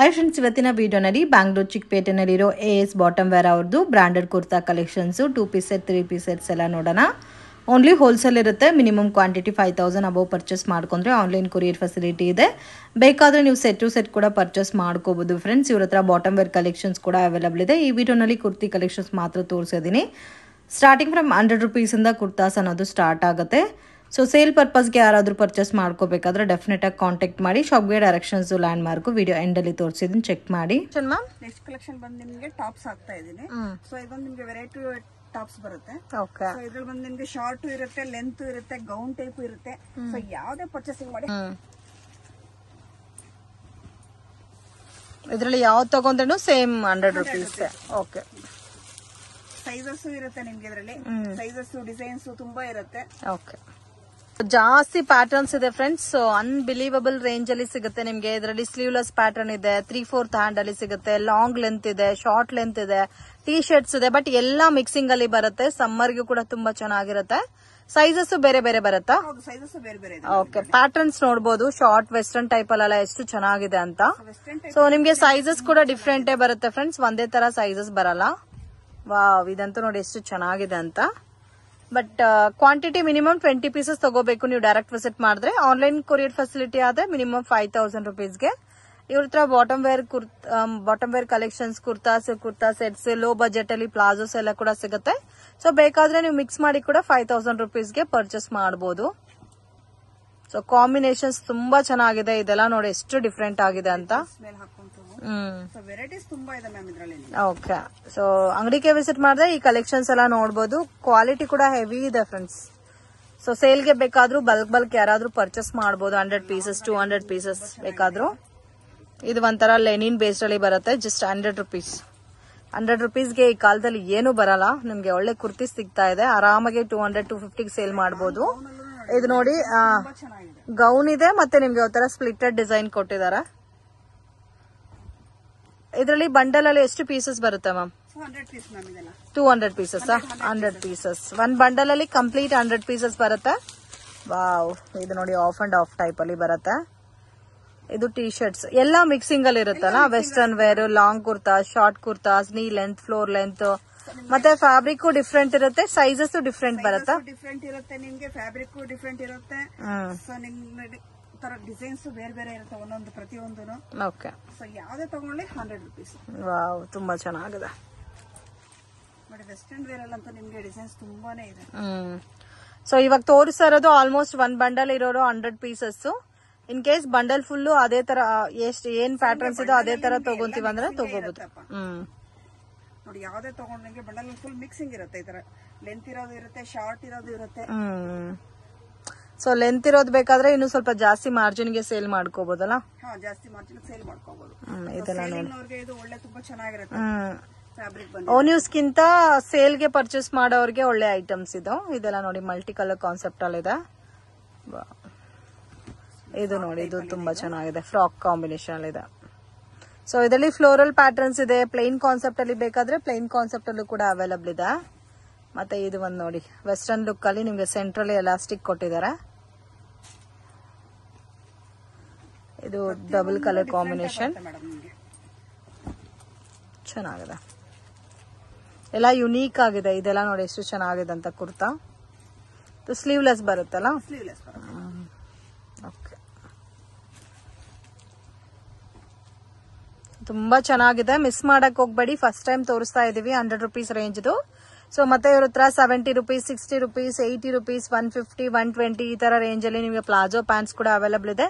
Hi friends, ಇವತ್ತಿನ ವಿಡಿಯೋನಲ್ಲಿ ಬ್ಯಾಂಗ್ಳೂರ್ ಚಿಕ್ಕಪೇಟೆನಲ್ಲಿರೋ AS ಬಾಟಮ್ ವೇರ್ ಅವ್ರದ್ದು branded kurta collections 2 piece set 3 piece sets ಎಲ್ಲ ನೋಡೋಣ. ಓನ್ಲಿ ಹೋಲ್ಸೇಲ್ ಇರುತ್ತೆ. ಮಿನಿಮಮ್ ಕ್ವಾಂಟಿಟಿ 5000 ಅಬೌವ್ ಪರ್ಚೇಸ್ ಮಾಡ್ಕೊಂಡ್ರೆ ಆನ್ಲೈನ್ ಕೊರಿಯರ್ ಫೆಸಿಲಿಟಿ ಇದೆ. ಬೇಕಾದರೆ ನೀವು ಸೆಟ್ ಟು ಸೆಟ್ ಕೂಡ ಪರ್ಚೇಸ್ ಮಾಡ್ಕೋಬಹುದು ಫ್ರೆಂಡ್ಸ್. ಇವ್ರ ಹತ್ರ ಬಾಟಮ್ ವೇರ್ ಕಲೆಕ್ಷನ್ಸ್ ಕೂಡ ಅವೈಲಬಲ್ ಇದೆ. ಈ ವಿಡಿಯೋನಲ್ಲಿ ಕುರ್ತಿ ಕಲೆಕ್ಷನ್ಸ್ ಮಾತ್ರ ತೋರಿಸಿದ್ದೀನಿ. ಸ್ಟಾರ್ಟಿಂಗ್ ಫ್ರಮ್ 100 ರೂಪೀಸಿಂದ ಕುರ್ತಾಸ್ ಅನ್ನೋದು ಸ್ಟಾರ್ಟ್ ಆಗುತ್ತೆ. ಸೊ ಸೇಲ್ ಪರ್ಪಸ್ಗೆ ಯಾರಾದರೂ ಪರ್ಚೇಸ್ ಮಾಡ್ಕೋಬೇಕಾದ್ರೆ ಡೆಫಿನೆಟ್ ಆಗಿ ಕಾಂಟ್ಯಾಕ್ಟ್ ಮಾಡಿ. ಶಾಪ್ಗೆ ಡೈರೆಕ್ಷನ್ಸ್ ಲ್ಯಾಂಡ್ ಮಾರ್ಕ್ ವಿಡಿಯೋ ಎಂಡಲ್ಲಿ ತೋರಿಸಿದ್ದೀನಿ, ಚೆಕ್ ಮಾಡಿ. ನೆಕ್ಸ್ಟ್ ಕಲೆಕ್ಷನ್ ಬಂದು ನಿಮಗೆ ಟಾಪ್ಸ್ ಆಗ್ತಾ ಇದೀನಿ. ಸೊ ಇದೊಂದು ನಿಮಗೆ ವೆರೈಟಿ ಟಾಪ್ಸ್ ಬರುತ್ತೆ. ಇದ್ರಲ್ಲಿ ಬಂದು ನಿಮ್ಗೆ ಶಾರ್ಟ್ ಇರುತ್ತೆ, ಲೆಂತ್ ಇರುತ್ತೆ, ಗೌನ್ ಟೈಪ್ ಇರುತ್ತೆ. ಸೊ ಯಾವ್ದೇ ಪರ್ಚೇಸಿಂಗ್ ಮಾಡಿ ಇದರಲ್ಲಿ ಯಾವ್ದು ತಗೊಂಡ್ರು ಸೇಮ್ 100 ರೂಪೀಸ್. ಓಕೆ, ಸೈಜಸ್ ಇರುತ್ತೆ ನಿಮ್ಗೆ. ಇದರಲ್ಲಿ ಸೈಜಸ್ ಡಿಸೈನ್ಸ್ ತುಂಬಾ ಇರುತ್ತೆ. ಓಕೆ, ಜಾಸ್ತಿ ಪ್ಯಾಟರ್ನ್ಸ್ ಇದೆ ಫ್ರೆಂಡ್ಸ್. ಸೊ ಅನ್ಬಿಲೀವಬಲ್ ರೇಂಜ್ ಅಲ್ಲಿ ಸಿಗುತ್ತೆ ನಿಮ್ಗೆ. ಇದರಲ್ಲಿ ಸ್ಲೀವ್ಲೆಸ್ ಪ್ಯಾಟರ್ನ್ ಇದೆ, 3/4 ಹ್ಯಾಂಡ್ ಅಲ್ಲಿ ಸಿಗುತ್ತೆ, ಲಾಂಗ್ ಲೆಂತ್ ಇದೆ, ಶಾರ್ಟ್ ಲೆಂತ್ ಇದೆ, ಟೀ ಶರ್ಟ್ಸ್ ಇದೆ. ಬಟ್ ಎಲ್ಲಾ ಮಿಕ್ಸಿಂಗ್ ಅಲ್ಲಿ ಬರುತ್ತೆ. ಸಮ್ಮರ್ಗೂ ಕೂಡ ತುಂಬಾ ಚೆನ್ನಾಗಿರುತ್ತೆ. ಸೈಜಸ್ ಬೇರೆ ಬೇರೆ ಬರುತ್ತಾ? ಸೈಜಸ್ ಬೇರೆ ಬೇರೆ. ಓಕೆ, ಪ್ಯಾಟರ್ನ್ಸ್ ನೋಡಬಹುದು. ಶಾರ್ಟ್ ವೆಸ್ಟರ್ನ್ ಟೈಪ್ ಅಲ್ಲ ಎಷ್ಟು ಚೆನ್ನಾಗಿದೆ ಅಂತ. ಸೊ ನಿಮ್ಗೆ ಸೈಜಸ್ ಕೂಡ ಡಿಫ್ರೆಂಟೇ ಬರುತ್ತೆ ಫ್ರೆಂಡ್ಸ್. ಒಂದೇ ತರ ಸೈಜಸ್ ಬರಲ್ಲ. ವಾವ್, ಇದಂತೂ ನೋಡಿ ಎಷ್ಟು ಚೆನ್ನಾಗಿದೆ ಅಂತ. ಬಟ್ ಕ್ವಾಂಟಿಟಿ ಮಿನಿಮಮ್ 20 ಪೀಸಸ್ ತಗೋಬೇಕು ನೀವು ಡೈರೆಕ್ಟ್ ವಿಸಿಟ್ ಮಾಡಿದ್ರೆ. ಆನ್ಲೈನ್ ಕೊರಿಯರ್ ಫೆಸಿಲಿಟಿ ಆದ್ರೆ ಮಿನಿಮಮ್ 5000 ರೂಪೀಸ್ಗೆ. ಇವ್ರ ಹತ್ರ bottom wear collections, kurta sets, low budget ಅಲ್ಲಿ ಪ್ಲಾಜೋಸ್ ಎಲ್ಲ ಕೂಡ ಸಿಗುತ್ತೆ. ಸೊ ಬೇಕಾದ್ರೆ ನೀವು ಮಿಕ್ಸ್ ಮಾಡಿ ಕೂಡ 5000 ರೂಪೀಸ್ಗೆ ಪರ್ಚೇಸ್ ಮಾಡಬಹುದು. ಸೊ ಕಾಂಬಿನೇಷನ್ಸ್ ತುಂಬಾ ಚೆನ್ನಾಗಿದೆ. ಇದೆಲ್ಲ ನೋಡಿ ಎಷ್ಟು ಡಿಫ್ರೆಂಟ್ ಆಗಿದೆ ಅಂತ. ವೆರೈಟೀಸ್ ತುಂಬಾ ಇದೆ ಮ್ಯಾಮ್ ಇದರಲ್ಲಿ. ಓಕೆ, ಸೊ ಅಂಗಡಿಗೆ ವಿಸಿಟ್ ಮಾಡಿದ್ರೆ ಈ ಕಲೆಕ್ಷನ್ಸ್ ಎಲ್ಲ ನೋಡಬಹುದು. ಕ್ವಾಲಿಟಿ ಕೂಡ ಹೆವಿ ಇದೆ ಫ್ರೆಂಡ್ಸ್. ಸೊ ಸೇಲ್ಗೆ ಬೇಕಾದ್ರೂ ಬಲ್ಕ್ ಯಾರಾದ್ರೂ ಪರ್ಚೇಸ್ ಮಾಡಬಹುದು. 100 ಪೀಸಸ್ 200 ಪೀಸಸ್ ಬೇಕಾದ್ರೂ. ಇದು ಒಂಥರ ಲೆನಿನ್ ಬೇಸ್ಡ್ ಅಲ್ಲಿ ಬರುತ್ತೆ. Just 100 rupees. 100 ರೂಪೀಸ್ಗೆ ಈ ಕಾಲದಲ್ಲಿ ಏನು ಬರಲ್ಲ. ನಿಮ್ಗೆ ಒಳ್ಳೆ ಕುರ್ತಿ ಸಿಗ್ತಾ ಇದೆ. ಆರಾಮಾಗಿ 200-250 ಸೇಲ್ ಮಾಡಬಹುದು. ಇದು ನೋಡಿ, ಗೌನ್ ಇದೆ ಮತ್ತೆ ನಿಮ್ಗೆ ಒಂಥರ ಸ್ಪ್ಲಿಟೆಡ್ ಡಿಸೈನ್ ಕೊಟ್ಟಿದ್ದಾರೆ. ಇದರಲ್ಲಿ ಬಂಡಲ್ ಅಲ್ಲಿ ಎಷ್ಟು ಪೀಸಸ್ ಬರುತ್ತೆ ಮ್ಯಾಮ್? 200 ಪೀಸಸ್. 100 ಪೀಸಸ್ ಒಂದ್ ಬಂಡಲ್ ಅಲ್ಲಿ ಕಂಪ್ಲೀಟ್ 100 ಪೀಸಸ್ ಬರುತ್ತೆ. ವಾವ್, ಇದು ನೋಡಿ ಆಫ್ ಅಂಡ್ ಆಫ್ ಟೈಪ್ ಅಲ್ಲಿ ಬರುತ್ತೆ. ಇದು ಟೀ ಶರ್ಟ್ಸ್ ಎಲ್ಲ ಮಿಕ್ಸಿಂಗ್ ಅಲ್ಲಿ ಇರುತ್ತಲ್ಲ. Western wear, long kurta, short kurtas, knee length, floor length, ಮತ್ತೆ ಫ್ಯಾಬ್ರಿಕ್ ಡಿಫ್ರೆಂಟ್ ಇರುತ್ತೆ. ಸೈಜಸ್ ಡಿಫ್ರೆಂಟ್ ಬರುತ್ತೆ. ಡಿಫ್ರೆಂಟ್ ಇರುತ್ತೆ ನಿಮ್ಗೆ. ಫ್ಯಾಬ್ರಿಕ್ ಡಿಫ್ರೆಂಟ್ ಇರುತ್ತೆ. ಸೊ ನಿಮ್ಗೆ ತರ ಡಿಸೈನ್ಸ್ ಬೇರೆ ಬೇರೆ ಇರುತ್ತೆ ಒಂದೊಂದು ಪ್ರತಿಯೊಂದು. ಓಕೆ, ಸೊ ಯಾವ್ದೇ ತಗೊಳ್ಳಿ 100 ರೂಪೀಸ್. ವಾವ್, ತುಂಬಾ ಚೆನ್ನಾಗಿದೆ. ಬಟ್ ವೆಸ್ಟರ್ನ್ ವೇರ್ ಅಲ್ಲಂತ ನಿಮ್ಗೆ ಡಿಸೈನ್ಸ್ ತುಂಬಾನೇ ಇದೆ. ಸೊ ಇವಾಗ ತೋರಿಸ್ತಾ ಇರೋದು ಆಲ್ಮೋಸ್ಟ್ ಒಂದ್ ಬಂಡಲ್ ಇರೋರು 100 pieces. In case bundle full ಅದೇ ತರ ಏನ್ ಪ್ಯಾಟರ್ನ್ಸ್ ಇದೋ ಅದೇ ತರ ತಗೊಂತೀವಿ ಅಂದ್ರೆ ತಗೋಬಹುದು. ನೋಡಿ, ಯಾವ್ದೇ ತಗೊಂಡ್ರೆ ಬಂಡಲ್ ಫುಲ್ ಮಿಕ್ಸಿಂಗ್ ಇರುತ್ತೆ. ಈ ತರ ಲೆಂತ್ ಇರೋದು ಇರುತ್ತೆ, ಶಾರ್ಟ್ ಇರೋದು ಇರುತ್ತೆ. ಸೊ ಲೆಂತ್ ಇರೋದು ಬೇಕಾದ್ರೆ ಇನ್ನು ಸ್ವಲ್ಪ ಜಾಸ್ತಿ ಮಾರ್ಜಿನ್ ಗೆ ಸೇಲ್ ಮಾಡ್ಕೋಬಹುದಲ್ಲ. ಜಾಸ್ತಿ ಮಾರ್ಜಿನ್ ಸೇಲ್ ಮಾಡ್ಕೋಬಹುದು. ಇದೆಲ್ಲ ಇದು ಒಳ್ಳೆ ತುಂಬಾ ಚೆನ್ನಾಗಿರುತ್ತೆ. ಫ್ಯಾಬ್ರಿಕ್ ಬಂದು ಓನ್ಯೂಸ್ಗಿಂತ ಸೇಲ್ಗೆ ಪರ್ಚೇಸ್ ಮಾಡೋರ್ಗೆ ಒಳ್ಳೆ ಐಟಮ್ಸ್ ಇದು. ಇದೆಲ್ಲ ನೋಡಿ ಮಲ್ಟಿ ಕಲರ್ ಕಾನ್ಸೆಪ್ಟ್ ಅಲ್ಲಿ ಇದೆ. ಇದು ನೋಡಿ, ಇದು ತುಂಬಾ ಚೆನ್ನಾಗಿದೆ. ಫ್ರಾಕ್ ಕಾಂಬಿನೇಷನ್ ಅಲ್ಲಿ ಇದೆ. ಸೊ ಇದರಲ್ಲಿ ಫ್ಲೋರಲ್ ಪ್ಯಾಟರ್ನ್ಸ್ ಇದೆ. ಪ್ಲೈನ್ ಕಾನ್ಸೆಪ್ಟ್ ಅಲ್ಲಿ ಬೇಕಾದ್ರೆ ಪ್ಲೈನ್ ಕಾನ್ಸೆಪ್ಟ್ ಅಲ್ಲೂ ಕೂಡ ಅವೈಲಬಲ್ ಇದೆ. ಮತ್ತೆ ಇದು ಒಂದು ನೋಡಿ, ವೆಸ್ಟರ್ನ್ ಲುಕ್ ಅಲ್ಲಿ ನಿಮ್ಗೆ ಸೆಂಟ್ರಲ್ ಎಲಾಸ್ಟಿಕ್ ಕೊಟ್ಟಿದ್ದಾರೆ. ಇದು ಡಬಲ್ ಕಲರ್ ಕಾಂಬಿನೇಷನ್ ಚೆನ್ನಾಗಿದೆ. ಎಲ್ಲ ಯುನೀಕ್ ಆಗಿದೆ. ಇದೆಲ್ಲ ನೋಡಿ ಎಷ್ಟು ಚೆನ್ನಾಗಿದೆ ಅಂತ. ಕುರ್ತಾ ಸ್ಲೀವ್ಲೆಸ್ ಬರುತ್ತಲ್ಲ. ಓಕೆ, ತುಂಬಾ ಚೆನ್ನಾಗಿದೆ. ಮಿಸ್ ಮಾಡಕ್ ಹೋಗ್ಬೇಡಿ. ಫಸ್ಟ್ ಟೈಮ್ ತೋರಿಸ್ತಾ ಇದೀವಿ 100 ರೂಪೀಸ್ ರೇಂಜ್ದು. ಸೊ ಮತ್ತೆ ಇವ್ರ ಹತ್ರ 70 ರೂಪೀಸ್, 60 ರೂಪೀಸ್, 80 ರೂಪೀಸ್, 150, 120 ಈ ತರ ರೇಂಜ್ ಅಲ್ಲಿ ನಿಮಗೆ ಪ್ಲಾಜೋ ಪ್ಯಾಂಟ್ಸ್ ಕೂಡ ಅವೈಲಬಲ್ ಇದೆ.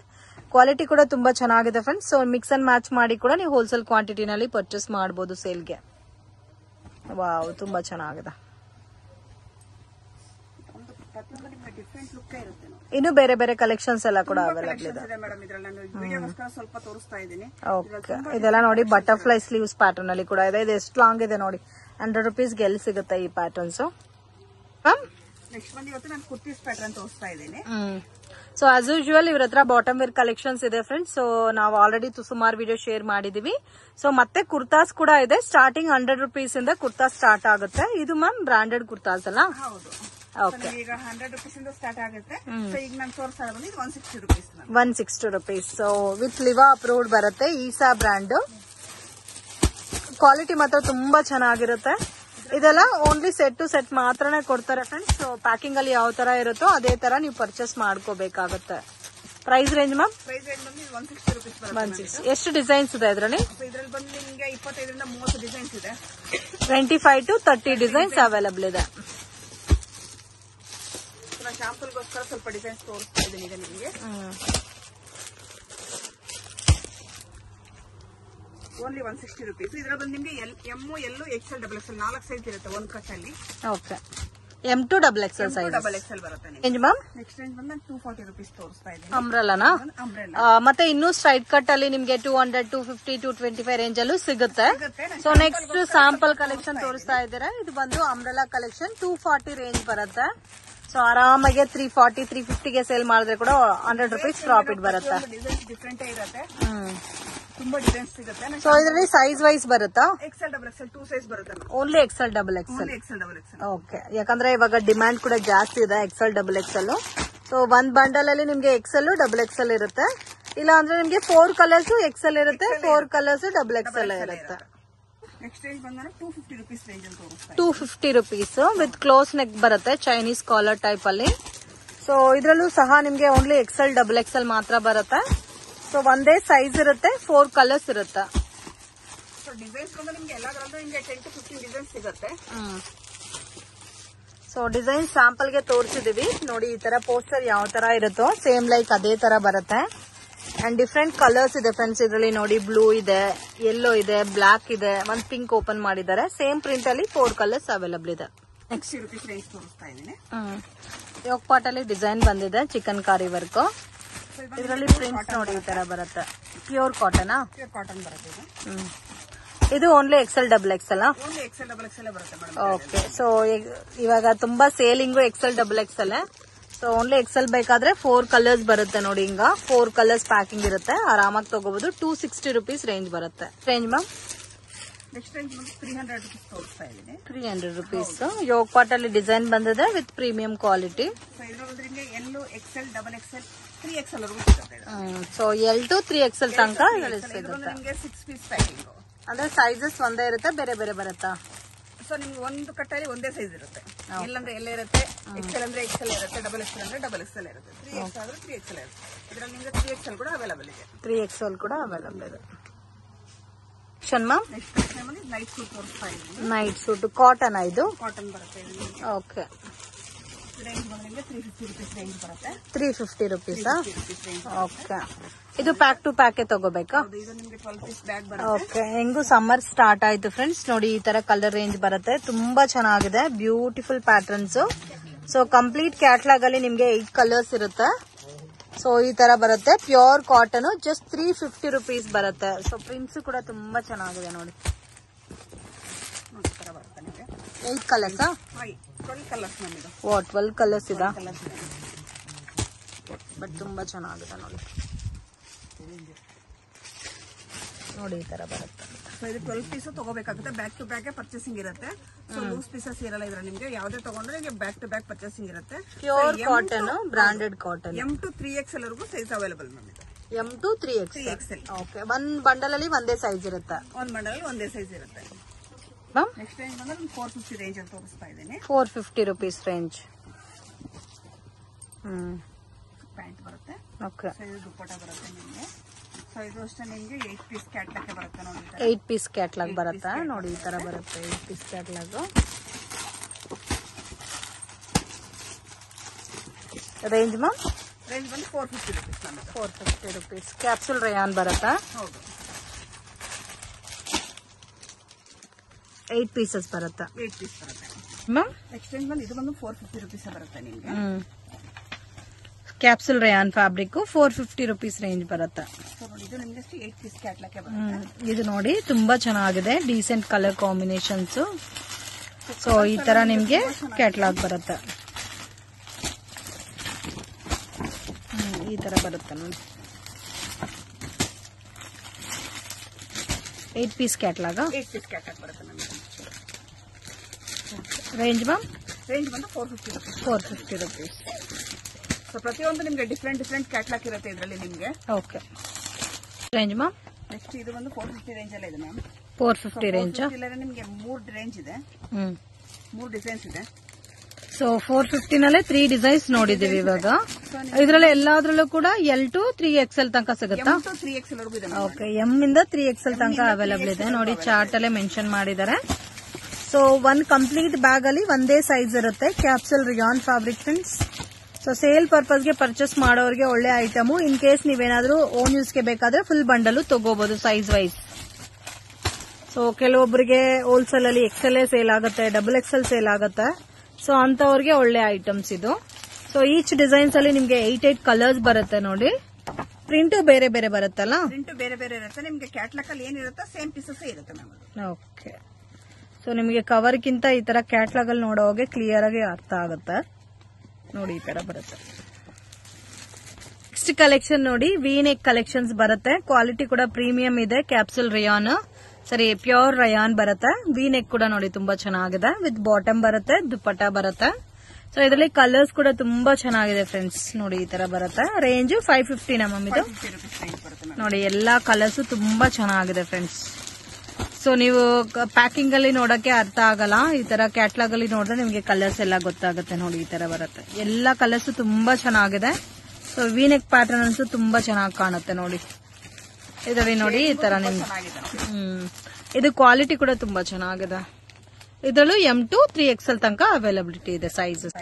ಕ್ವಾಲಿಟಿ ಕೂಡ ತುಂಬಾ ಚೆನ್ನಾಗಿದೆ friends. So mix and match ಮಾಡಿ ಕೂಡ ನೀವು ಹೋಲ್ಸೇಲ್ ಕ್ವಾಂಟಿಟಿನಲ್ಲಿ ಪರ್ಚೇಸ್ ಮಾಡಬಹುದು ಸೇಲ್ಗೆ. ವಾವ್, ತುಂಬಾ ಚೆನ್ನಾಗಿದೆ. ಇನ್ನು ಬೇರೆ ಬೇರೆ ಕಲೆಕ್ಷನ್ಸ್ ಎಲ್ಲ ಕೂಡ ಅವೈಲಬಲ್ ಇದೆ. ಸ್ವಲ್ಪ ತೋರಿಸ್ತಾ ಇದ್ದೀನಿ. ಓಕೆ, ಇದೆಲ್ಲ ನೋಡಿ ಬಟರ್ಫ್ಲೈ ಸ್ಲೀವ್ಸ್ ಪ್ಯಾಟರ್ನ್ ಅಲ್ಲಿ ಕೂಡ ಇದೆ. ಇದು ಎಷ್ಟು ಲಾಂಗ್ ಇದೆ ನೋಡಿ. 100 ರೂಪೀಸ್ಗೆ ಎಲ್ಲಿ ಸಿಗುತ್ತೆ ಈ ಪ್ಯಾಟರ್ನ್ಸ್? ನೆಕ್ಸ್ಟ್ ಬಂದು ಇವತ್ತು ನಾನು ಕುರ್ತೀಸ್ ಪ್ಯಾಟರ್ನ್ ತೋರಿಸ್ತಾ ಇದ್ದೀನಿ. ಸೊ ಆಸ್ ಯೂಶುವಲ್ ಇವ್ರ ಹತ್ರ ಬಾಟಮ್ ವೇರ್ ಕಲೆಕ್ಷನ್ಸ್ ಇದೆ ಫ್ರೆಂಡ್ಸ್. ಸೊ ನಾವು ಆಲ್ರೆಡಿ ಸುಮಾರು ವಿಡಿಯೋ ಶೇರ್ ಮಾಡಿದೀವಿ. ಸೊ ಮತ್ತೆ ಕುರ್ತಾಸ್ ಕೂಡ ಇದೆ. ಸ್ಟಾರ್ಟಿಂಗ್ 100 ರೂಪೀಸ್ ಇಂದ ಕುರ್ತಾ ಸ್ಟಾರ್ಟ್ ಆಗುತ್ತೆ. ಇದು ಮ್ಯಾಮ್ ಬ್ರಾಂಡೆಡ್ ಕುರ್ತಾಸ್ ಅಲ್ಲ? ಹೌದು. ಈಗ 100 rupees ಇಂದ ಸ್ಟಾರ್ಟ್ ಆಗುತ್ತೆ. ಸೊ ಈಗ ನಾನು ತೋರಿಸ್ತಾ ಇರೋದು ಇದು 160 rupees. 160 rupees. So with ಲಿವಾ approved ಬರುತ್ತೆ, ಈಸಾ ಬ್ರ್ಯಾಂಡ್. ಕ್ವಾಲಿಟಿ ಮಾತ್ರ ತುಂಬಾ ಚೆನ್ನಾಗಿರುತ್ತೆ. ಇದೆಲ್ಲ ಓನ್ಲಿ ಸೆಟ್ ಟು ಸೆಟ್ ಮಾತ್ರನೇ ಕೊಡ್ತಾರೆ ಫ್ರೆಂಡ್ಸ್. ಸೊ ಪ್ಯಾಕಿಂಗ್ ಅಲ್ಲಿ ಯಾವ ತರ ಇರುತ್ತೋ ಅದೇ ತರ ನೀವು ಪರ್ಚೇಸ್ ಮಾಡ್ಕೋಬೇಕಾಗುತ್ತೆ. Price range ma'am? Price range ಬಂದು 160 rupees ಬರುತ್ತೆ. 160. ಎಷ್ಟು ಡಿಸೈನ್ಸ್ ಇದೆ ಇದರಲ್ಲಿ? ಇದರಲ್ಲಿ ಬಂದು ನಿಮಗೆ 25 ರಿಂದ 30 ಡಿಸೈನ್ಸ್ ಇದೆ. 25 to 30 ಡಿಸೈನ್ಸ್ ಅವೈಲಬಲ್ ಇದೆ. ಶಾಂಪಲ್ಗೋಸ್ಕರ ಸ್ವಲ್ಪ ಡಿಸೈನ್ಸ್ ತೋರಿಸ್ತಾ ಇದ್ದೀನಿ ಈಗ ನಿಮಗೆ. Only 160 rupees. ಇದರ ಬಂದು ನಿಮಗೆ M L XL double XL 4 size ಇರುತ್ತೆ ಒಂದು ಕಟ್ಟಲ್ಲಿ. Okay, M to XXL size. Double XL ಬರುತ್ತೆ. Range ma'am? ನೆಕ್ಸ್ಟ್ ರೇಂಜ್ ಬಂದು 240 rupees ತೋರಿಸ್ತಾ ಇದ್ದೀನಿ. ಅಂಬ್ರೆಲಾನಾ? ಮತ್ತೆ ಇನ್ನೂ ಸ್ಟ್ರೈಟ್ ಕಟ್ ಅಲ್ಲಿ ನಿಮ್ಗೆ 200, 250, 225 ರೇಂಜ್ ಅಲ್ಲೂ ಸಿಗುತ್ತೆ. ಸೊ ನೆಕ್ಸ್ಟ್ ಸ್ಯಾಂಪಲ್ ಕಲೆಕ್ಷನ್ ತೋರಿಸ್ತಾ ಇದ್ದೀರಾ. ಇದು ಬಂದು ಅಂಬ್ರೆಲಾ ಕಲೆಕ್ಷನ್ 240 ರೇಂಜ್ ಬರುತ್ತೆ. ಸೊ ಆರಾಮಾಗಿ 340, 350ಗೆ ಸೇಲ್ ಮಾಡಿದ್ರೆ ಕೂಡ 100 rupees ಪ್ರಾಫಿಟ್ ಬರುತ್ತೆ. ಡಿಫ್ರೆಂಟ್ ಇರುತ್ತೆ, ತುಂಬಾ ಡಿಸೈನ್ಸ್ ಸಿಗುತ್ತೆ. ಸೊ ಇದರಲ್ಲಿ ಸೈಜ್ ವೈಸ್ ಬರುತ್ತಾ? ಎಕ್ಸೆಲ್ ಡಬಲ್ ಎಕ್ಸೆಲ್ 2 ಸೈಜ್ ಬರುತ್ತೆ. Only XL double Excel. Excel double Excel. Okay, ಯಾಕಂದ್ರೆ ಇವಾಗ ಡಿಮ್ಯಾಂಡ್ ಕೂಡ ಜಾಸ್ತಿ ಇದೆ ಎಕ್ಸೆಲ್ ಡಬಲ್ ಎಕ್ಸೆಲ್. ಸೊ ಒಂದ್ ಬಂಡಲ್ ಅಲ್ಲಿ ನಿಮ್ಗೆ ಎಕ್ಸೆಲ್ ಡಬಲ್ ಎಕ್ಸೆಲ್ ಇರುತ್ತೆ. ಇಲ್ಲ ಅಂದ್ರೆ ನಿಮ್ಗೆ 4 ಕಲರ್ಸ್ ಎಕ್ಸೆಲ್ ಇರುತ್ತೆ, 4 ಕಲರ್ಸ್ ಡಬಲ್ ಎಕ್ಸೆಲ್ ಇರುತ್ತೆ. ನೆಕ್ಸ್ಟ್ ರೇಂಜ್ ಬಂದ್ರೆ 250 rupees ರೇಂಜ್ ಅಂತ ತೋರಿಸ್ತಾ. 250 rupees ವಿತ್ ಕ್ಲೋಸ್ ನೆಕ್ ಬರುತ್ತೆ, ಚೈನೀಸ್ ಕಾಲರ್ ಟೈಪ್ ಅಲ್ಲಿ. ಸೊ ಇದ್ರಲ್ಲೂ ಸಹ ನಿಮ್ಗೆ ಓನ್ಲಿ ಎಕ್ಸೆಲ್ ಡಬಲ್ ಎಕ್ಸೆಲ್ ಮಾತ್ರ ಬರುತ್ತೆ. ಸೊ ಒಂದೇ ಸೈಜ್ ಇರುತ್ತೆ, 4 ಕಲರ್ಸ್ ಇರುತ್ತೆ. ಸೊ ಡಿಸೈನ್ಸ್ ಬಂದ್ರೆ ನಿಮ್ಗೆ ಎಲ್ಲದರಲ್ಲೂ ನಿಮ್ಗೆ 10 to 15 ಡಿಸೈನ್ಸ್ ಸಿಗುತ್ತೆ. ಸೊ ಡಿಸೈನ್ ಸ್ಯಾಂಪಲ್ ಗೆ ತೋರಿಸಿದೀವಿ ನೋಡಿ. ಈ ತರ ಪೋಸ್ಟರ್ ಯಾವ ತರ ಇರುತ್ತೋ ಸೇಮ್ ಲೈಕ್ ಅದೇ ತರ ಬರುತ್ತೆ. ಅಂಡ್ ಡಿಫ್ರೆಂಟ್ ಕಲರ್ಸ್ ಇದೆ ಫ್ರೆಂಡ್ಸ್ ಇದರಲ್ಲಿ ನೋಡಿ. ಬ್ಲೂ ಇದೆ, ಯೆಲ್ಲೋ ಇದೆ, ಬ್ಲಾಕ್ ಇದೆ, ಒಂದ್ ಪಿಂಕ್ ಓಪನ್ ಮಾಡಿದ್ದಾರೆ. ಸೇಮ್ ಪ್ರಿಂಟ್ ಅಲ್ಲಿ 4 ಕಲರ್ಸ್ ಅವೈಲಬಲ್ ಇದೆ. 60 rupees ರೇಂಜ್ ತೋರಿಸ್ತಾ ಇದ್ದೀನಿ. ಯೋಗ್ ಪಾಟ್ ಅಲ್ಲಿ ಡಿಸೈನ್ ಬಂದಿದೆ, ಚಿಕನ್ ಕಾರಿ ವರ್ಕ್. ಇದರಲ್ಲಿ ಪ್ರಿಂಟ್ಸ್ ನೋಡಿ ಈ ತರ ಬರುತ್ತೆ. Pure cotton. ಪ್ಯೂರ್ ಕಾಟನ್ ಬರುತ್ತೆ. ಇದು only XL double XL. Only XL double XL ಬರುತ್ತೆ ಮೇಡಮ್. ಓಕೆ, ಸೊ ಇವಾಗ ತುಂಬಾ selling XL double XL. So only XL ಬೇಕಾದ್ರೆ 4 ಕಲರ್ಸ್ ಬರುತ್ತೆ ನೋಡಿ. ಹಿಂಗ 4 ಕಲರ್ಸ್ ಪ್ಯಾಕಿಂಗ್ ಇರುತ್ತೆ, ಆರಾಮಾಗಿ ತಗೋಬಹುದು. 260 rupees ರೇಂಜ್ ಬರುತ್ತೆ. Range ma'am? ನೆಕ್ಸ್ಟ್ ರೇಂಜ್ ಬಂದು 300 rupees ತೋರಿಸ್ತಾ ಇದ್ದೀನಿ. 300 rupees. ಯೋಗ್ ಪಾಟ್ ಅಲ್ಲಿ ಡಿಸೈನ್ ಬಂದಿದೆ ವಿತ್ ಪ್ರೀಮಿಯಂ ಕ್ವಾಲಿಟಿ. ಸೊ ಇದರಲ್ಲಿ ನಿಮಗೆ L XL double Excel 3XL ವರೆಗೂ ಸಿಗುತ್ತೆ. ಸೊ L to 3XL ತನಕ ಸಿಗುತ್ತೆ. ನಿಮಗೆ 6 ಪೀಸ್ ಪ್ಯಾಕಿಂಗ್. ಅಂದ್ರೆ ಸೈಜಸ್ ಒಂದೇ ಇರುತ್ತೆ, ಬೇರೆ ಬೇರೆ ಬರುತ್ತಾ? ಸೊ ನಿಮ್ಗೆ ಒಂದು ಕಟ್ಟಲ್ಲಿ ಒಂದೇ ಸೈಜ್ ಇರುತ್ತೆ. ಎಲ್ ಅಂದ್ರೆ ಎಲ್ ಇರುತ್ತೆ, ಎಕ್ಸೆಲ್ ಅಂದ್ರೆ ಎಕ್ಸೆಲ್ ಇರುತ್ತೆ, ಡಬಲ್ ಎಕ್ಸೆಲ್ ಅಂದ್ರೆ ಡಬಲ್ ಎಕ್ಸೆಲ್ ಇರುತ್ತೆ, 3X ಆದ್ರೆ 3XL ಇರುತ್ತೆ. ಇದರಲ್ಲಿ ನಿಮಗೆ 3XL ಕೂಡ ಅವೈಲಬಲ್ ಇದೆ. 3XL ಕೂಡ ಅವೈಲಬಲ್ ಇದೆ. ಮ್ಯಾಮ್ ನೆಕ್ಸ್ಟ್ ನೈಟ್ ಸೂಟ್ ತೋರಿಸ್ತಾ ಇದ್ದೀನಿ. Night suit cotton. ಇದು ಕಾಟನ್ ಬರುತ್ತೆ. ಓಕೆ, ರೇಂಜ್ ಬಂದ್ರೆ ನಿಮಗೆ 350 rupees ರೇಂಜ್ ಬರುತ್ತೆ. 350 rupees. ಓಕೆ, ಇದು ಪ್ಯಾಕ್ ಟು ಪ್ಯಾಕ್ ತಗೋಬೇಕಾ? ಇದು ನಿಮಗೆ 12 ಪೀಸ್ ಬ್ಯಾಗ್ ಬರುತ್ತೆ. ಓಕೆ, ಹೆಂಗು ಸಮ್ಮರ್ ಸ್ಟಾರ್ಟ್ ಆಯ್ತು ಫ್ರೆಂಡ್ಸ್. ನೋಡಿ ಈ ತರ ಕಲರ್ ರೇಂಜ್ ಬರುತ್ತೆ, ತುಂಬಾ ಚೆನ್ನಾಗಿದೆ, beautiful patterns. So complete catalogue ಅಲ್ಲಿ ನಿಮ್ಗೆ 8 ಕಲರ್ಸ್ ಇರುತ್ತೆ. ಸೊ ಈ ತರ ಬರುತ್ತೆ, ಪ್ಯೂರ್ ಕಾಟನ್. ಜಸ್ಟ್ 350 rupees ಬರುತ್ತೆ. ಸೊ ಪ್ರಿಂಟ್ಸ್ ಕೂಡ ತುಂಬಾ ಚೆನ್ನಾಗಿದೆ ನೋಡಿ. 8 ಕಲರ್ಸ್. 12 ಕಲರ್ಸ್ ನಮಗೆ. 12 ಕಲರ್ಸ್ ಇದೆ, ಬಟ್ ತುಂಬಾ ಚೆನ್ನಾಗಿದೆ ನೋಡಿ. ನೋಡಿ ಈ ತರ ಬರುತ್ತೆ. ಸೊ ಇದು 12 ಪೀಸ್ ತಗೋಬೇಕಾಗುತ್ತೆ. ಬ್ಯಾಕ್ ಟು ಬ್ಯಾಕ್ ಪರ್ಚೇಸಿಂಗ್ ಇರುತ್ತೆ. ಸೊ ಲೂಸ್ ಪೀಸಸ್ ಇರಲ್ಲ ಇದ್ರ. ನಿಮ್ಗೆ ಯಾವ್ದೇ ತಗೊಂಡ್ರೆ ನಿಮಗೆ ಬ್ಯಾಕ್ ಟು ಬ್ಯಾಕ್ ಪರ್ಚೇಸಿಂಗ್ ಇರುತ್ತೆ. Pure cotton, branded cotton. M to 3XL ವರೆಗೂ ಸೈಜ್ ಅವೈಲಬಲ್ ನಮಗೆ. M to 3XL. ಓಕೆ, ಒಂದ್ ಬಂಡಲ್ ಅಲ್ಲಿ ಒಂದೇ ಸೈಜ್ ಇರುತ್ತೆ. ಒಂದ್ ಬಂಡಲ್ ಅಲ್ಲಿ ಒಂದೇ ಸೈಜ್ ಇರುತ್ತೆ. ನೆಕ್ಸ್ಟ್ ರೇಂಜ್ ಬಂದ್ರೆ 450 ರೇಂಜ್ ಅಂತ ತೋರಿಸ್ತಾ ಇದ್ದೀನಿ. 450 rupees ರೇಂಜ್. ಪ್ಯಾಂಟ್ ಬರುತ್ತೆ. ಓಕೆ, ಸೊ ಇದು ದುಪ್ಪಟ್ಟ ಬರುತ್ತೆ ನಿಮಗೆ. ಸೊ ಇದು ಅಷ್ಟೇ ನಿಮಗೆ 8 ಪೀಸ್ ಕ್ಯಾಟ್ಲಾಗ್ ಬರುತ್ತೆ ನೋಡಿ. 8 ಪೀಸ್ ಕ್ಯಾಟ್ಲಾಗ್ ಬರುತ್ತೆ ನೋಡಿ. ಈ ತರ ಬರುತ್ತೆ 8 piece catalogue. Range ma'am? Range ಬಂದು 450 rupees ನಮಗೆ. 450 rupees. ಕ್ಯಾಪ್ಸೂಲ್ ರಯಾನ್ ಬರುತ್ತಾ? ಹೌದು, 8 ಪೀಸಸ್ ಬರುತ್ತೆ. 8 ಪೀಸ್ ಬರುತ್ತೆ ಮ್ಯಾಮ್. ನೆಕ್ಸ್ಟ್ ರೇಂಜ್ ಬಂದು ಇದು ಬಂದು 450 rupees ಬರುತ್ತೆ ನಿಮಗೆ. Capsule Riyan fabric 450 rupees range ಬರುತ್ತೆ. ಇದು ನಿಮಗೆ 8 ಪೀಸ್ ಕ್ಯಾಟ್ಲಾಗ್ ಬರುತ್ತೆ. ಇದು ನೋಡಿ ತುಂಬಾ ಚೆನ್ನಾಗಿದೆ, ಡೀಸೆಂಟ್ ಕಲರ್ ಕಾಂಬಿನೇಷನ್ಸ್. ಸೊ ಈ ತರ ನಿಮ್ಗೆ ಕ್ಯಾಟ್ಲಾಗ್ ಬರುತ್ತೆ. ಈ ತರ ಬರುತ್ತೆ ನೋಡಿ. 8 ಪೀಸ್ ಕ್ಯಾಟ್ಲಾಗ್. 8 ಪೀಸ್ ಕ್ಯಾಟ್ಲಾಗ್ ಬರುತ್ತೆ ನಮಗೆ. Range ma'am? ರೇಂಜ್ ಬಂದು 450 ರುಪೀಸ್. 450 ರುಪೀಸ್. ಸೊ ಪ್ರತಿಯೊಂದು ನಿಮ್ಗೆ ಡಿಫ್ರೆಂಟ್ ಕ್ಯಾಟ್ಲಾಗ್ ಇರುತ್ತೆ ಇದರಲ್ಲಿ ನಿಮ್ಗೆ. ಓಕೆ. Range ma'am? ನೆಕ್ಸ್ಟ್ ಇದು ಬಂದು 450 ರೇಂಜ್ ಅಲ್ಲ ಇದೆ ಮ್ಯಾಮ್. 450 ರೇಂಜ್. ನಿಮ್ಗೆ 3 ರೇಂಜ್ ಇದೆ, 3 ಡಿಸೈನ್ಸ್ ಇದೆ. ಸೊ 450 ನಲ್ಲೇ 3 ಡಿಸೈನ್ಸ್ ನೋಡಿದೀವಿ ಇವಾಗ. ಇದ್ರಲ್ಲಿ ಎಲ್ಲಾದ್ರಲ್ಲೂ ಕೂಡ L to 3XL ತನಕ ಸಿಗುತ್ತಾ? 3XL ವರೆಗೂ ಇದೆ. ಓಕೆ, ಎಂ ಇಂದ 3XL ತನಕ ಅವೈಲಬಲ್ ಇದೆ ನೋಡಿ, ಚಾರ್ಟ್ ಅಲ್ಲೇ ಮೆನ್ಷನ್ ಮಾಡಿದ್ದಾರೆ. ಸೊ ಒಂದ್ ಕಂಪ್ಲೀಟ್ ಬ್ಯಾಗ್ ಅಲ್ಲಿ ಒಂದೇ ಸೈಜ್ ಇರುತ್ತೆ. Capsule rayon fabric friends. So sale purpose ಗೆ ಪರ್ಚೇಸ್ ಮಾಡೋರಿಗೆ ಒಳ್ಳೆ ಐಟಮ್. ಇನ್ ಕೇಸ್ ನೀವೇನಾದ್ರೂ ಓನ್ ಯೂಸ್ ಗೆ ಬೇಕಾದ್ರೆ ಫುಲ್ ಬಂಡಲ್ ತಗೋಬಹುದು ಸೈಜ್ ವೈಸ್. ಸೊ ಕೆಲವೊಬ್ಬರಿಗೆ ಹೋಲ್ಸೇಲ್ ಅಲ್ಲಿ XL ಸೇಲ್ ಆಗುತ್ತೆ, XXL ಸೇಲ್ ಆಗುತ್ತೆ. ಸೊ ಅಂತವ್ರಿಗೆ ಒಳ್ಳೆ ಐಟಮ್ಸ್ ಇದು. ಸೊ ಈಚ್ ಡಿಸೈನ್ಸ್ ಅಲ್ಲಿ ನಿಮ್ಗೆ 8 ಕಲರ್ಸ್ ಬರುತ್ತೆ ನೋಡಿ. ಪ್ರಿಂಟ್ ಬೇರೆ ಬೇರೆ ಬರುತ್ತಲ್ಲ? ಪ್ರಿಂಟ್ ಬೇರೆ ಬೇರೆ ಇರುತ್ತೆ. ನಿಮ್ಗೆ ಕ್ಯಾಟ್ಲಾಗ್ ಅಲ್ಲಿ ಏನಿರುತ್ತೆ ಸೇಮ್ ಪೀಸಸ್ ಇರುತ್ತೆ ಮ್ಯಾಮ್. ಓಕೆ. ಸೊ ನಿಮಗೆ ಕವರ್ ಗಿಂತ ಈ ತರ ಕ್ಯಾಟ್ಲಾಗ್ ಅಲ್ಲಿ ನೋಡೋಗೆ ಕ್ಲಿಯರ್ ಆಗಿ ಅರ್ಥ ಆಗುತ್ತೆ ನೋಡಿ. ಈ ತರ ಬರುತ್ತೆ. ನೆಕ್ಸ್ಟ್ ಕಲೆಕ್ಷನ್ ನೋಡಿ, ವಿ-ನೆಕ್ ಕಲೆಕ್ಷನ್ಸ್ ಬರುತ್ತೆ. ಕ್ವಾಲಿಟಿ ಕೂಡ ಪ್ರೀಮಿಯಂ ಇದೆ. ಕ್ಯಾಪ್ಸೂಲ್ ರಿಯಾನ್, ಸರಿ ಪ್ಯೂರ್ ರಯಾನ್ ಬರುತ್ತೆ. ವಿ-ನೆಕ್ ಕೂಡ ನೋಡಿ ತುಂಬಾ ಚೆನ್ನಾಗಿದೆ. ವಿತ್ ಬಾಟಮ್ ಬರುತ್ತೆ, ದುಪ್ಪಟ್ಟ ಬರುತ್ತೆ. ಸೊ ಇದರಲ್ಲಿ ಕಲರ್ಸ್ ಕೂಡ ತುಂಬಾ ಚೆನ್ನಾಗಿದೆ ಫ್ರೆಂಡ್ಸ್ ನೋಡಿ. ಈ ತರ ಬರುತ್ತೆ. ರೇಂಜ್ 550 ಮ್ಯಾಮ್ ಇದು ನೋಡಿ. ಎಲ್ಲಾ ಕಲರ್ಸ್ ತುಂಬಾ ಚೆನ್ನಾಗಿದೆ ಫ್ರೆಂಡ್ಸ್. ಸೊ ನೀವು ಪ್ಯಾಕಿಂಗ್ ಅಲ್ಲಿ ನೋಡಕ್ಕೆ ಅರ್ಥ ಆಗಲ್ಲ, ಈ ತರ ಕ್ಯಾಟ್ಲಾಗ್ ಅಲ್ಲಿ ನೋಡಿದ್ರೆ ನಿಮ್ಗೆ ಕಲರ್ಸ್ ಎಲ್ಲ ಗೊತ್ತಾಗುತ್ತೆ ನೋಡಿ. ಈ ತರ ಬರುತ್ತೆ. ಎಲ್ಲಾ ಕಲರ್ಸ್ ತುಂಬಾ ಚೆನ್ನಾಗಿದೆ. ಸೊ ವಿ-ನೆಕ್ ಪ್ಯಾಟರ್ನ್ ಅನ್ಸು ತುಂಬಾ ಚೆನ್ನಾಗಿ ಕಾಣುತ್ತೆ ನೋಡಿ. ಇದರಲ್ಲಿ ನೋಡಿ ಈ ತರ ನಿಮ್ಗೆ ಇದು ಕ್ವಾಲಿಟಿ ಕೂಡ ತುಂಬಾ ಚೆನ್ನಾಗಿದೆ. ಇದರಲ್ಲೂ M to 3XL ತನಕ ಅವೈಲಬಿಲಿಟಿ ಇದೆ sizes.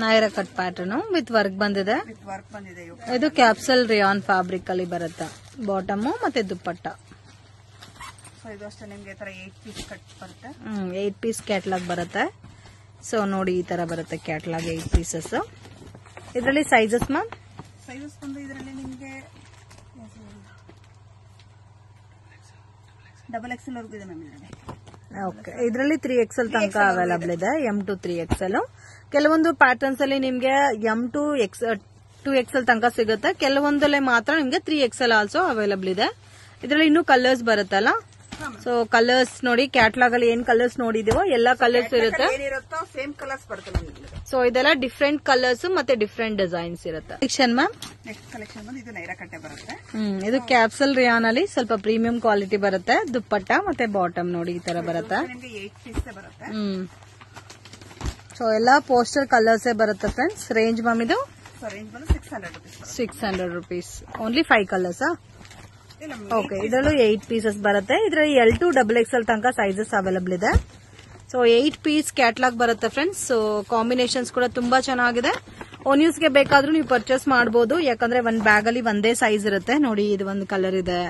Naira cut pattern with work ಬಂದಿದೆ. ಇದು ಕ್ಯಾಪ್ಸಲ್ ರಿಯಾನ್ ಫ್ಯಾಬ್ರಿಕ್ ಅಲ್ಲಿ ಬರುತ್ತೆ. ಬಾಟಮ್ ಮತ್ತೆ ದುಪ್ಪಟ್ಟ. ಇದು ಅಷ್ಟೇ ನಿಮ್ಗೆ 8 ಪೀಸ್ ಕಟ್ ಬರುತ್ತೆ. 8 ಪೀಸ್ ಕ್ಯಾಟ್ಲಾಗ್ ಬರುತ್ತೆ. ಸೊ ನೋಡಿ ಈ ತರ ಬರುತ್ತೆ ಕ್ಯಾಟ್ಲಾಗ್ 8 ಪೀಸಸ್. ಇದರಲ್ಲಿ ಸೈಜಸ್ ಮ್ಯಾಮ್? ಸೈಜಸ್ ಬಂದು ಇದರಲ್ಲಿ ನಿಮ್ಗೆ XXL ವರೆಗೂ ಇದೆ ಮ್ಯಾಮ್ ಇದರಲ್ಲಿ. ಓಕೆ, ಇದರಲ್ಲಿ 3XL ತನಕ ಅವೈಲಬಲ್ ಇದೆ. M to 3XL. ಕೆಲವೊಂದು ಪ್ಯಾಟರ್ನ್ಸ್ ಅಲ್ಲಿ ನಿಮ್ಗೆ M to 2XL ತನಕ ಸಿಗುತ್ತೆ. ಕೆಲವೊಂದಲ್ಲೇ ಮಾತ್ರ ನಿಮ್ಗೆ 3XL ಆಲ್ಸೋ ಅವೈಲಬಲ್ ಇದೆ. ಇದರಲ್ಲಿ ಇನ್ನೂ ಕಲರ್ಸ್ ಬರುತ್ತಲ್ಲ. ಸೊ ಕಲರ್ಸ್ ನೋಡಿ, ಕ್ಯಾಟ್ಲಾಗ್ ಅಲ್ಲಿ ಏನ್ ಕಲರ್ಸ್ ನೋಡಿದೀವೋ ಎಲ್ಲಾ ಕಲರ್ಸ್ ಇರುತ್ತೆ. ಸೇಮ್ ಕಲರ್ಸ್ ಬರುತ್ತೆ. ಸೊ ಇದೆಲ್ಲ ಡಿಫ್ರೆಂಟ್ ಕಲರ್ಸ್ ಮತ್ತೆ ಡಿಫ್ರೆಂಟ್ ಡಿಸೈನ್ಸ್ ಇರುತ್ತೆ. Collection ma'am? ನೆಕ್ಸ್ಟ್ ಕಲೆಕ್ಷನ್ ಬಂದು ಇದು ನೈರಾ ಕಟ್ಟೆ ಬರುತ್ತೆ. ಇದು ಕ್ಯಾಪ್ಸಲ್ ರಿಯಾನ್ ಅಲ್ಲಿ ಸ್ವಲ್ಪ ಪ್ರೀಮಿಯಂ ಕ್ವಾಲಿಟಿ ಬರುತ್ತೆ. ದುಪ್ಪಟ್ಟ ಮತ್ತೆ ಬಾಟಮ್ ನೋಡಿ ಈ ತರ ಬರುತ್ತೆ. ನಿಮ್ಗೆ 8 ಪೀಸ್ ಬರುತ್ತೆ. ಸೊ ಎಲ್ಲಾ ಪೋಸ್ಟರ್ ಕಲರ್ಸ್ ಬರುತ್ತೆ ಫ್ರೆಂಡ್ಸ್. ರೇಂಜ್ ಮ್ಯಾಮ್ ಇದು? ರೇಂಜ್ ಬಂದು 600 rupees. 600 rupees. Only 5 colours. Okay, ಇದರಲ್ಲೂ 8 ಪೀಸಸ್ ಬರುತ್ತೆ. ಇದರಲ್ಲಿ L to XXL ತನಕ ಸೈಜಸ್ ಅವೈಲಬಲ್ ಇದೆ. ಸೊ 8 ಪೀಸ್ ಕ್ಯಾಟ್ಲಾಗ್ ಬರುತ್ತೆ ಫ್ರೆಂಡ್ಸ್. ಸೊ ಕಾಂಬಿನೇಷನ್ಸ್ ಕೂಡ ತುಂಬಾ ಚೆನ್ನಾಗಿದೆ. ಓನ್ ಯೂಸ್ ಗೆ ಬೇಕಾದ್ರೂ ನೀವು ಪರ್ಚೇಸ್ ಮಾಡಬಹುದು. ಯಾಕಂದ್ರೆ ಒಂದ್ ಬ್ಯಾಗ್ ಅಲ್ಲಿ ಒಂದೇ ಸೈಜ್ ಇರುತ್ತೆ ನೋಡಿ. ಇದು ಒಂದು ಕಲರ್ ಇದೆ,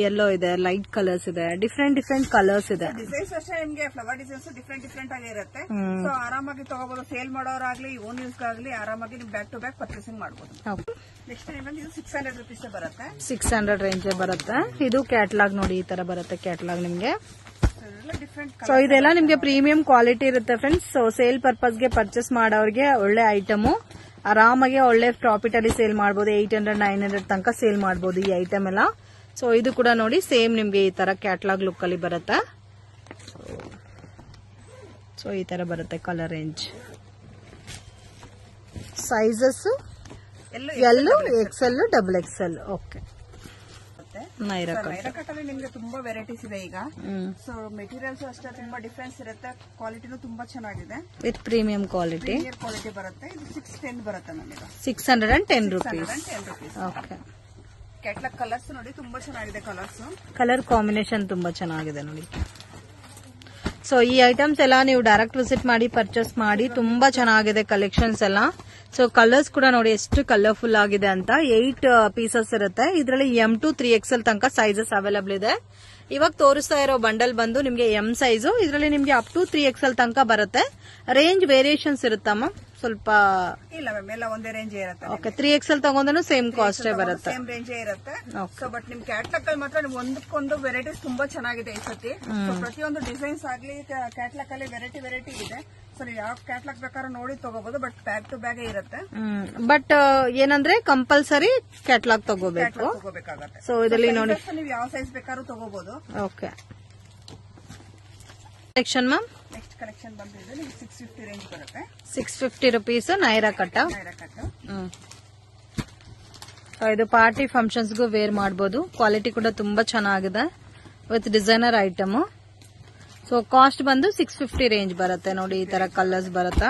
ಯೆಲ್ಲೋ ಇದೆ, ಲೈಟ್ ಕಲರ್ಸ್ ಇದೆ, ಡಿಫ್ರೆಂಟ್ ಕಲರ್ಸ್ ಇದೆ. ಡಿಸೈನ್ಸ್ ಅಷ್ಟೇ ನಿಮ್ಗೆ ಫ್ಲವರ್ ಡಿಸೈನ್ಸ್ ಡಿಫ್ರೆಂಟ್ ಆಗಿ ಇರುತ್ತೆ. ಸೊ ಆರಾಮಾಗಿ ತಗೋಬಹುದು. ಸೇಲ್ ಮಾಡೋರಾಗ್ಲಿ ಓನ್ ಯೂಸ್ ಆಗ್ಲಿ ಆರಾಮಾಗಿ ನೀವು ಬ್ಯಾಕ್ ಟು ಬ್ಯಾಕ್ ಪರ್ಚೇಸಿಂಗ್ ಮಾಡಬಹುದು. ನೆಕ್ಸ್ಟ್ ಇದು 600 ರುಪೀಸ್ ಬರುತ್ತೆ. 600 ರೇಂಜ್ ಬರುತ್ತೆ. ಇದು ಕ್ಯಾಟ್ಲಾಗ್ ನೋಡಿ ಈ ತರ ಬರುತ್ತೆ ಕ್ಯಾಟ್ಲಾಗ್ ನಿಮ್ಗೆ. ಸೊ ಇದೆಲ್ಲ ನಿಮ್ಗೆ ಪ್ರೀಮಿಯಂ ಕ್ವಾಲಿಟಿ ಇರುತ್ತೆ ಫ್ರೆಂಡ್ಸ್. ಸೊ ಸೇಲ್ ಪರ್ಪಸ್ ಗೆ ಪರ್ಚೇಸ್ ಮಾಡೋರಿಗೆ ಒಳ್ಳೆ ಐಟಮ್. ಆರಾಮಾಗಿ ಒಳ್ಳೆ ಪ್ರಾಫಿಟ್ ಅಲ್ಲಿ ಸೇಲ್ ಮಾಡಬಹುದು. 800-900 ತನಕ ಸೇಲ್ ಮಾಡಬಹುದು ಈ ಐಟಮ್ ಎಲ್ಲ. ಸೊ ಇದು ಕೂಡ ನೋಡಿ ಸೇಮ್ ನಿಮ್ಗೆ ಈ ತರ ಕ್ಯಾಟ್ಲಾಗ್ ಲುಕ್ ಅಲ್ಲಿ ಬರುತ್ತೆ. ಸೊ ಈ ತರ ಬರುತ್ತೆ colour range. Sizes L, XL, XXL. Okay. Naira cut ಅಲ್ಲಿ ನಿಮ್ಗೆ ತುಂಬಾ ವೆರೈಟೀಸ್ ಇದೆ ಈಗ. ಸೊ ಮೆಟೀರಿಯಲ್ಸ್ ಅಷ್ಟೇ ತುಂಬಾ ಡಿಫ್ರೆನ್ಸ್ ಇರುತ್ತೆ. ಕ್ವಾಲಿಟಿನೂ ತುಂಬಾ ಚೆನ್ನಾಗಿದೆ. ವಿತ್ ಪ್ರೀಮಿಯಂ ಕ್ವಾಲಿಟಿ ಬರುತ್ತೆ. ಇದು 610 ಬರುತ್ತೆ ನಮಗೆ. 610 ರುಪೀಸ್. ಓಕೆ. ಕ್ಯಾಟ್ಲಾಗ್ ಕಲರ್ಸ್ ನೋಡಿ ತುಂಬಾ ಚೆನ್ನಾಗಿದೆ. ಕಲರ್ ಕಾಂಬಿನೇಷನ್ ತುಂಬಾ ಚೆನ್ನಾಗಿದೆ ನೋಡಿ. ಸೊ ಈ ಐಟಮ್ಸ್ ಎಲ್ಲ ನೀವು ಡೈರೆಕ್ಟ್ ವಿಸಿಟ್ ಮಾಡಿ ಪರ್ಚೇಸ್ ಮಾಡಿ. ತುಂಬಾ ಚೆನ್ನಾಗಿದೆ ಕಲೆಕ್ಷನ್ಸ್ ಎಲ್ಲ. ಸೊ ಕಲರ್ಸ್ ಕೂಡ ನೋಡಿ ಎಷ್ಟು ಕಲರ್ಫುಲ್ ಆಗಿದೆ ಅಂತ. 8 ಪೀಸಸ್ ಇರುತ್ತೆ. ಇದರಲ್ಲಿ M to 3XL ತನಕ ಸೈಜಸ್ ಅವೈಲಬಲ್ ಇದೆ. ಇವಾಗ ತೋರಿಸ್ತಾ ಇರೋ ಬಂಡಲ್ ಬಂದು ನಿಮ್ಗೆ M ಸೈಜು. ಇದರಲ್ಲಿ ನಿಮ್ಗೆ ಅಪ್ ಟು 3XL ತನಕ ಬರುತ್ತೆ. ರೇಂಜ್ ವೇರಿಯೇಷನ್ಸ್ ಇರುತ್ತಮ್ಮ ಸ್ವಲ್ಪ? ಇಲ್ಲ ಮ್ಯಾಮ್, ಎಲ್ಲ ಒಂದೇ ರೇಂಜ್ ಇರುತ್ತೆ. ಓಕೆ, 3XL ತಗೊಂಡ್ರು ಸೇಮ್ ಕಾಸ್ಟ್ ಬರುತ್ತೆ. ಸೇಮ್ ರೇಂಜ್ ಇರುತ್ತೆ. ಸೊ ಬಟ್ ನಿಮ್ ಕ್ಯಾಟ್ಲಾಗ್ ಅಲ್ಲಿ ಮಾತ್ರ ಒಂದಕ್ಕೊಂದು ವೆರೈಟೀಸ್ ತುಂಬಾ ಚೆನ್ನಾಗಿದೆ ಈ ಸತಿ. ಪ್ರತಿಯೊಂದು ಡಿಸೈನ್ಸ್ ಆಗ್ಲಿ ಕ್ಯಾಟ್ಲಾಗ್ ಅಲ್ಲಿ ವೆರೈಟಿ ಇದೆ. ಸೊ ನೀವು ಯಾವ ಕ್ಯಾಟ್ಲಾಗ್ ಬೇಕಾದ್ರೂ ನೋಡಿ ತಗೋಬಹುದು. ಬಟ್ ಬ್ಯಾಗ್ ಟು ಬ್ಯಾಗ್ ಇರುತ್ತೆ. ಬಟ್ ಏನಂದ್ರೆ ಕಂಪಲ್ಸರಿ ಕ್ಯಾಟ್ಲಾಗ್ ತಗೋಬೇಕು. ಸೊ ಇದರಲ್ಲಿ ನೋಡಿ ನೀವು ಯಾವ ಸೈಜ್ ಬೇಕಾದ್ರೂ ತಗೋಬಹುದು. Okay. Section ma'am? Next collection ಬಂದಿದೆ ನಿಮ್ಗೆ 650 ರೇಂಜ್ ಬರುತ್ತೆ. 650 rupees ನೈರಾ ಕಟ್ಟ. ನೈರಾ ಕಟ್. ಇದು ಪಾರ್ಟಿ ಫಂಕ್ಷನ್ಸ್ಗೂ ವೇರ್ ಮಾಡಬಹುದು. ಕ್ವಾಲಿಟಿ ಕೂಡ ತುಂಬಾ ಚೆನ್ನಾಗಿದೆ with designer item. So cost ಬಂದು 650 ರೇಂಜ್ ಬರುತ್ತೆ. ನೋಡಿ ಈ ತರ ಕಲರ್ಸ್ ಬರುತ್ತಾ.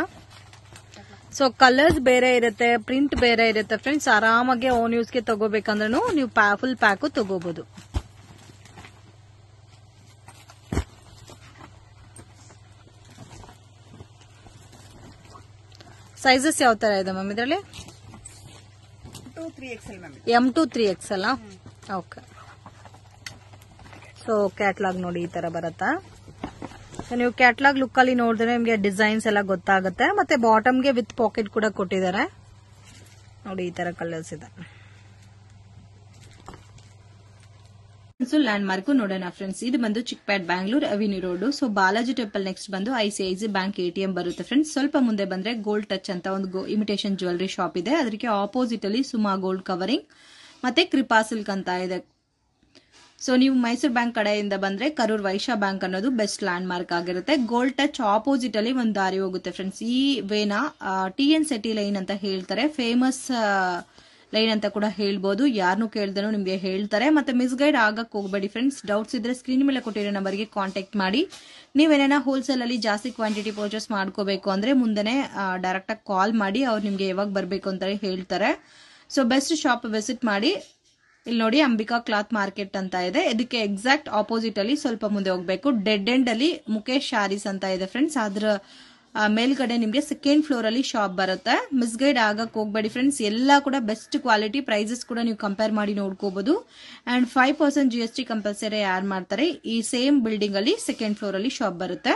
ಸೊ ಕಲರ್ಸ್ ಬೇರೆ ಇರುತ್ತೆ, ಪ್ರಿಂಟ್ ಬೇರೆ ಇರುತ್ತೆ ಫ್ರೆಂಡ್ಸ್. ಆರಾಮಾಗಿ ಓನ್ ಯೂಸ್ಗೆ ತಗೋಬೇಕಂದ್ರೂ ನೀವು ಫುಲ್ ಪ್ಯಾಕು ತಗೋಬಹುದು. ಸೈಜಸ್ ಯಾವ ತರ ಇದೆ ಮ್ಯಾಮ್ ಇದರಲ್ಲಿ? M to 3XL. Okay. So catalogue ನೋಡಿ ಈ ತರ ಬರುತ್ತಾ. ನೀವು ಕ್ಯಾಟ್ಲಾಗ್ ಲುಕ್ ಅಲ್ಲಿ ನೋಡಿದ್ರೆ ನಿಮಗೆ ಡಿಸೈನ್ಸ್ ಎಲ್ಲ ಗೊತ್ತಾಗುತ್ತೆ. ಮತ್ತೆ ಬಾಟಮ್ಗೆ ವಿತ್ ಪಾಕೆಟ್ ಕೂಡ ಕೊಟ್ಟಿದ್ದಾರೆ. ನೋಡಿ ಈ ತರ ಕಲರ್ಸ್ ಇದೆ. ಲ್ಯಾಂಡ್ ಮಾರ್ಕ್ ನೋಡೋಣ ಫ್ರೆಂಡ್ಸ್. ಇದು ಬಂದು Chickpet Bangalore avenue road. So Balaji temple next ಬಂದು ICICI ಬ್ಯಾಂಕ್ ATM ಬರುತ್ತೆ ಫ್ರೆಂಡ್ಸ್. ಸ್ವಲ್ಪ ಮುಂದೆ ಬಂದ್ರೆ ಗೋಲ್ಡ್ ಟಚ್ ಅಂತ ಒಂದು ಇಮಿಟೇಷನ್ ಜ್ಯುವೆಲರಿ ಶಾಪ್ ಇದೆ. ಅದಕ್ಕೆ ಆಪೋಸಿಟ್ ಅಲ್ಲಿ ಸುಮಾ ಗೋಲ್ಡ್ ಕವರಿಂಗ್ ಮತ್ತೆ ಕೃಪಾ ಸಿಲ್ಕ್ ಅಂತ ಇದೆ. ಸೊ ನೀವು ಮೈಸೂರು ಬ್ಯಾಂಕ್ ಕಡೆಯಿಂದ ಬಂದ್ರೆ ಕರೂರ್ ವೈಶ್ಯ ಬ್ಯಾಂಕ್ ಅನ್ನೋದು ಬೆಸ್ಟ್ ಲ್ಯಾಂಡ್ ಮಾರ್ಕ್ ಆಗಿರುತ್ತೆ. ಗೋಲ್ಡ್ ಟಚ್ ಆಪೋಸಿಟ್ ಅಲ್ಲಿ ಒಂದು ದಾರಿ ಹೋಗುತ್ತೆ ಫ್ರೆಂಡ್ಸ್. ಈ ವೇನ TN City ಲೈನ್ ಅಂತ ಹೇಳ್ತಾರೆ. ಫೇಮಸ್ ಲೈನ್ ಅಂತ ಕೂಡ ಹೇಳ್ಬೋದು. ಯಾರನ್ನು ಕೇಳ್ದನೂ ನಿಮ್ಗೆ ಹೇಳ್ತಾರೆ. ಮತ್ತೆ ಮಿಸ್ಗೈಡ್ ಆಗಕ್ ಹೋಗ್ಬೇಡಿ ಫ್ರೆಂಡ್ಸ್. ಡೌಟ್ಸ್ ಇದ್ರೆ ಸ್ಕ್ರೀನ್ ಮೇಲೆ ಕೊಟ್ಟಿರೋ ನಂಬರ್ಗೆ ಕಾಂಟ್ಯಾಕ್ಟ್ ಮಾಡಿ. ನೀವೇನ ಹೋಲ್ಸೇಲ್ ಅಲ್ಲಿ ಜಾಸ್ತಿ ಕ್ವಾಂಟಿಟಿ ಪರ್ಚೇಸ್ ಮಾಡ್ಕೋಬೇಕು ಅಂದ್ರೆ ಮುಂದೆನೆ ಡೈರೆಕ್ಟ್ ಆಗಿ ಕಾಲ್ ಮಾಡಿ ಅವ್ರು ನಿಮ್ಗೆ ಯಾವಾಗ ಬರ್ಬೇಕು ಅಂತ ಹೇಳ್ತಾರೆ. ಸೊ ಬೆಸ್ಟ್ ಶಾಪ್ ವಿಸಿಟ್ ಮಾಡಿ. ಇಲ್ಲಿ ನೋಡಿ ಅಂಬಿಕಾ ಕ್ಲಾತ್ ಮಾರ್ಕೆಟ್ ಅಂತ ಇದೆ. ಇದಕ್ಕೆ ಎಕ್ಸಾಕ್ಟ್ ಆಪೋಸಿಟ್ ಅಲ್ಲಿ ಸ್ವಲ್ಪ ಮುಂದೆ ಹೋಗ್ಬೇಕು. ಡೆಡ್ ಎಂಡ್ ಅಲ್ಲಿ ಮುಖೇಶ್ ಶಾರೀಸ್ ಅಂತ ಇದೆ ಫ್ರೆಂಡ್ಸ್. ಅದ್ರ ಮೇಲ್ಗಡೆ ನಿಮ್ಗೆ ಸೆಕೆಂಡ್ ಫ್ಲೋರ್ ಅಲ್ಲಿ ಶಾಪ್ ಬರುತ್ತೆ. ಮಿಸ್ಗೈಡ್ ಆಗಕ್ ಹೋಗ್ಬೇಡಿ ಫ್ರೆಂಡ್ಸ್. ಎಲ್ಲ ಕೂಡ ಬೆಸ್ಟ್ ಕ್ವಾಲಿಟಿ. ಪ್ರೈಸಸ್ ಕೂಡ ನೀವು ಕಂಪೇರ್ ಮಾಡಿ ನೋಡ್ಕೋಬಹುದು. ಅಂಡ್ 5% GST ಕಂಪಲ್ಸರಿ ಆಡ್ ಮಾಡ್ತಾರೆ. ಈ ಸೇಮ್ ಬಿಲ್ಡಿಂಗ್ ಅಲ್ಲಿ ಸೆಕೆಂಡ್ ಫ್ಲೋರ್ ಅಲ್ಲಿ ಶಾಪ್ ಬರುತ್ತೆ.